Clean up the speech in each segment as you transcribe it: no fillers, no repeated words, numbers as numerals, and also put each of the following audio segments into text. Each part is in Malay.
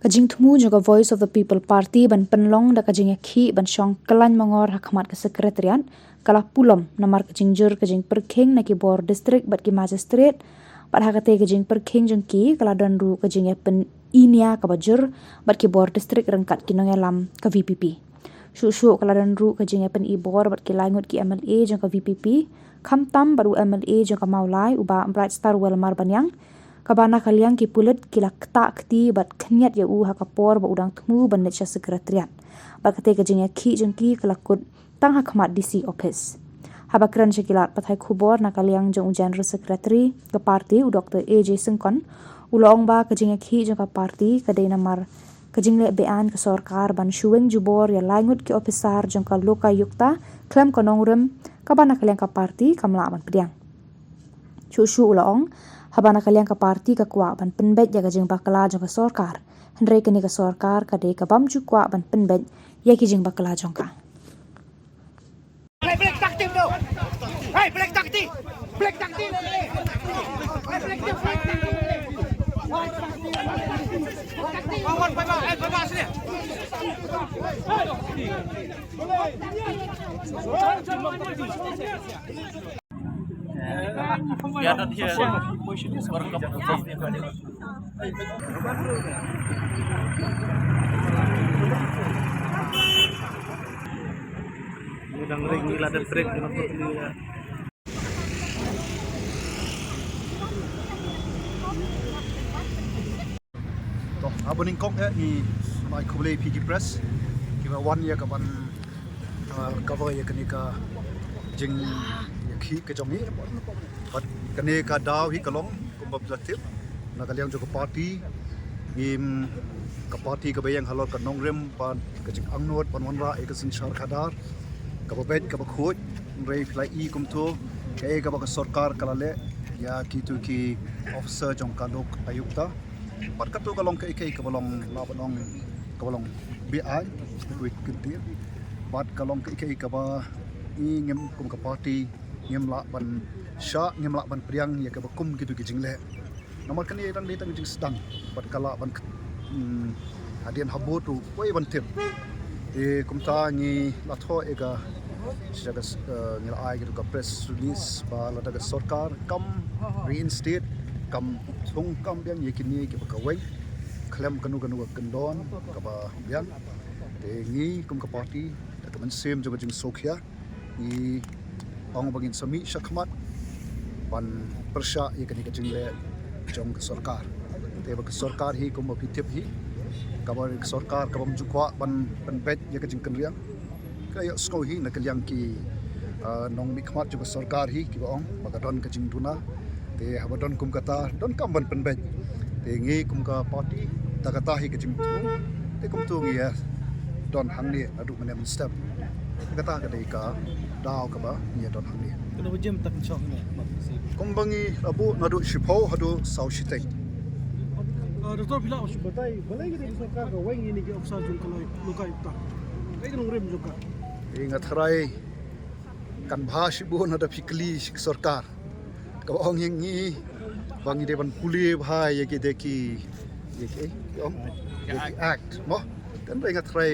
Kajing thumu juga Voice of the People Party ban penlong da kajing yakhi ban syong kelan mangor hakmat ke sekretariat kalah pulom namar kajing jur kajing perking na ki bor district bat ki magistrate bat hakate kajing perking jengki kala dan ru kajing ya pen inia ka bajur bat ki bor district rengkat ki nongelam ka VPP. Syuk kala dan ru kajing ya pen ibor bat ki langut ki MLA jeng ka VPP kham tam baru MLA jeng ka maulai uba Bright Star Welmar banyang kabana kaliang ki pulut kila ketak kti bat kenyat ya hakapor ba udang temu ban lecha sekretariat bat kate kajing ki jengki kelakut tang hakmat DC office habakran sekilat pathai khubor na kaliang jeng ujan sekretari ke parti u Dr. AJ Sengkon ulong ba kajing ki jeng ka parti kadai namar kajing le bean ke sarkar ban shuweng jubor ya langut ki officer jeng ka loka yukta klem konongrem kabana kaliang ka parti kamla ban pediang Shushu ulong habana kalian ka parti ka kwa ban penbet ya kajing bakala jong ka sarkar hendrai kini ka sarkar kadai ka bamju kwa ban penbet ya kijing bakala jong ka Black taktik tu. Hey, black taktik. Black taktik. Black taktik. Kawan, bye-bye sini. Biar dia Udang ring nila dan break dengan putih. Aboning kong ni mai kubule PG Press kiba 1 year kapan cover ya kenika jing khi ke jong ni pat kenika daw hi kalong kumbab zatif na kaliang jo party ngim ka party ka bayang halor ka nongrem pan ka jing angnot pan wanra e ka sin shar khadar ka babet ka bakhut rei flai e kum tu ka ba ka sarkar kalale ya kitu ki officer jong ka lok ayukta pat ka tu kalong ka ikai ka balong la balong ka balong BI kuit kintir pat kalong ka ikai ka ba i ngem kum ka party ngem la ban sha ngem la ban priang ya ka ba kum gitu ki jingle nomor kan ni tang jing sedang pat kala ban hadian habo tu wei ban tip e kum ta ni la tho e ga jaga ngel ai gitu ka press release ba la daga sarkar kam reinstate kam thung kam biang yekini ke ba wei klem kanu kendon ka ba biang te ngi kum ka party ta man sem jo jing sokhia ni ong bangin sami shakmat pan persha yekini ka jingle jong sarkar te ba sarkar hi kum ba tip hi kabar sarkar kabam jukwa ban bet ya ka jing kenriang kaya sko hi na kaliang ki nong mikmat juga sarkar hi ki baong bagadon ka jing tuna te habadon kum kata don kam ban penbet te ngi kum ka party ta kata hi ka jing tu te kum tu ngi ya don hang ni adu manem step kata ka dei ka daw ka ba ni don hang ni Kena jam tak chong ni. kum bangi abu nadu shipo hadu sau shitei Doktor bila usah batai, balai kita bisa kar ka wang ini ke ofisa jung kalau luka ita. Kai kena rem juga. ingat harai kan bhash bu na da fikli sarkar ka ong ngi bangi de ban puli bhai ye ki deki ye ki ong act mo kan ingat harai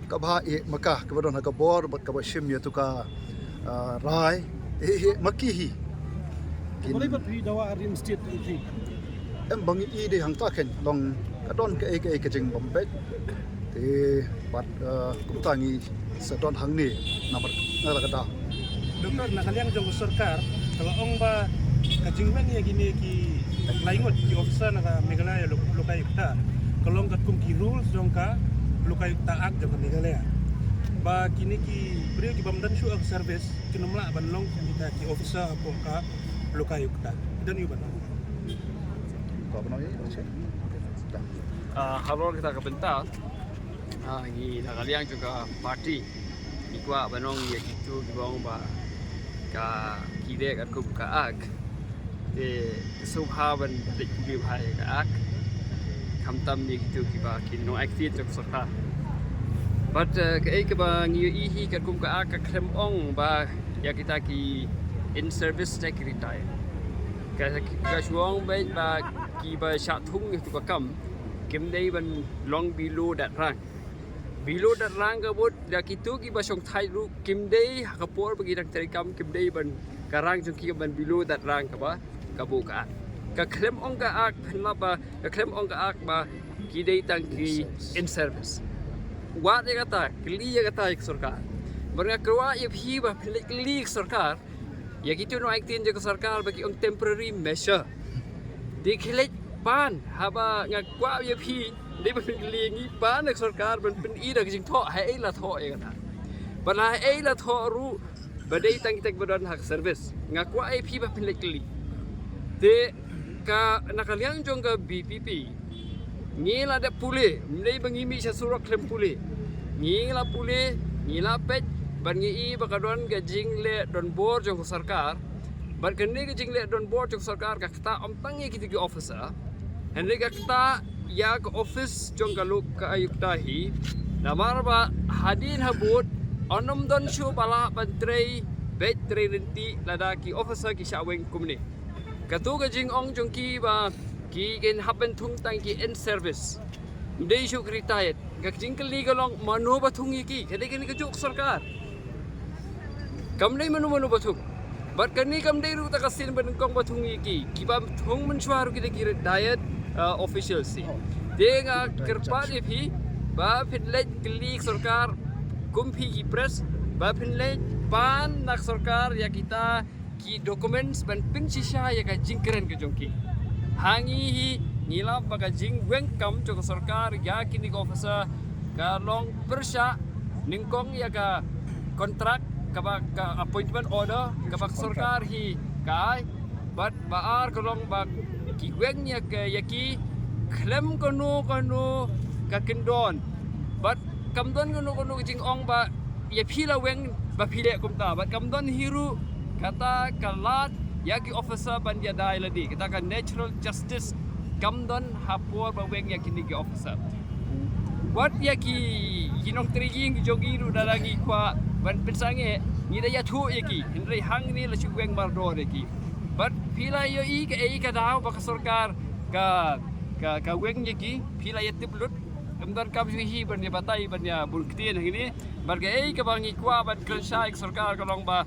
ka bha e maka ka badon ka bor bat ka ba shim ye tu ka rai e maki hi Balai berpi dawa Arin State ini. em bangi i de hang ta khen long ka don ka e ka jing bombay te pat kum ta ngi sa don hang ni na ka da Doktor nak kalian jong sarkar kalau ong ba kajingmen ya gini ki laingot ki ofisa nak Meghalaya luka yukta kalau ong kum ki rules jong ka luka yukta ak jong Meghalaya ba kini ki beri ki bamdan shu ak service kinumla ban long kita ki ofisa apa ka luka yukta dan iban ko ba no ye Kalau kita kebentar, ini kalian juga parti, ikut banong ya gitu, dibawa ba, ka kide kat ku ka ag, de subhaban de kubi bahaya ka ag, kamtam ya gitu kiba kini no aktif jok serta. But ke ba ngiu ihi kat ku ka ag ka krem ong ba ya kita ki in service secretary. Ka shuang ba ki ba shat thung itu ka kam. kim day ban long below that rank kabut da kitu ki basong thai ru kim day hakapor bagi dang terekam kim day ban karang jong ki ban below that rank ka ba kabu ka klem ong ka ak phenla ba ka klem ong ka ak ba ki day tang ki in service wa de kata kli ya kata ek sarkar barnga kerwa ye phi ba kli sarkar ya gitu no actin je sarkar bagi ong temporary measure di khilet pan haba ngakwa ye phi dei ban lingi pan ek sarkar ban pin i dak jing tho hai la tho e kata bana ai la tho ru badai tang tek badan hak service ngakwa ai phi ba pin kli de ka nakaliang jong ka BPP ngila da pule mlei bangi mi sa surak klem pule ngila pet ban ngi bakadon ga jingle don bor jong sarkar ban kene ga jingle don bor jong sarkar ka kata om tangi kiti officer hende ga kata ya ka office jong ka luk ka ayukta hi namar ba hadin habut onom don shu bala bantrei bet treinti ladaki officer ki shaweng kumni katu ga jing ong jong ki ba ki gen happen thung tang ki in service dei shu retired ga jing ka ligalong mano ba thung ki kede kene ka juk sarkar kamdei manu bathuk bat kani kamdei ru ta kasin ban kong bathung ki ba thung man shwaru ki de diet officials si denga kerpa je phi ba finlet klik sarkar kumpi ki press ba finlet pan nak sarkar ya kita ki documents ban ping shisha ya ka jingkeren ke jongki hangi hi ngila ba jing weng kam jong sarkar ya kini ko officer ka long persha ningkong ya ka kontrak ka appointment order ka sarkar hi kai bat baar kolong ba ki weng ya ke yaki klem kono ka kendon bat kamdon kono jing ong ba ya phila weng ba phile kumta bat kamdon hiru kata kalat yaki officer ban dia dai ladi kita kan natural justice kamdon hapor ba weng yaki ni officer wat yaki hinong triging jogi ru dalangi kwa ban pensange ni da ya thu yaki hindrai hang ni la chu weng mar do yaki but pila yo ka daw ba sarkar ka weng yaki pila ya tiplut kamdan kam hi ban ya batai ban ya bulktin ini barga ka bangi kwa ban klsai sarkar ka long ba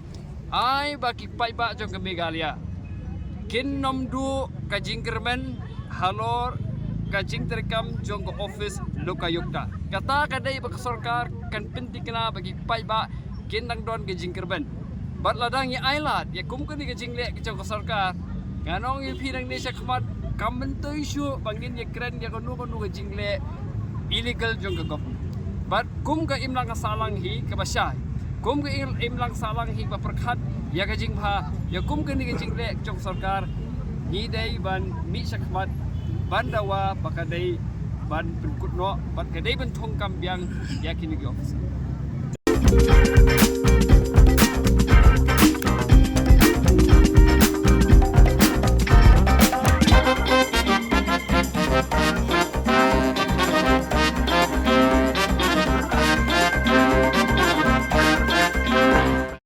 ai ba ki pai ba jong ka Meghalaya kin nom du ka jingkermen halor ka jingterkam jong ka office lokayukta kata ka dai ba sarkar kan pentikna bagi pai ba kin nang don ka jingkerben bat ladang ya ailat ya kum kani ka jingle ka jong ka sarkar nganong yu pinang ni sa khamat kambentoy shu bangin ya kren ya kono ka jingle illegal jong ka government bat kum ka imlang ka salang hi ka basay kum ka imlang salang hi ba perkhat ya ka jing pha ya kum kani ka jingle jong sarkar ni dai ban mi sa khamat bandawa bakadai ban penkutno bat kadai ban thong kambyang ya kini officer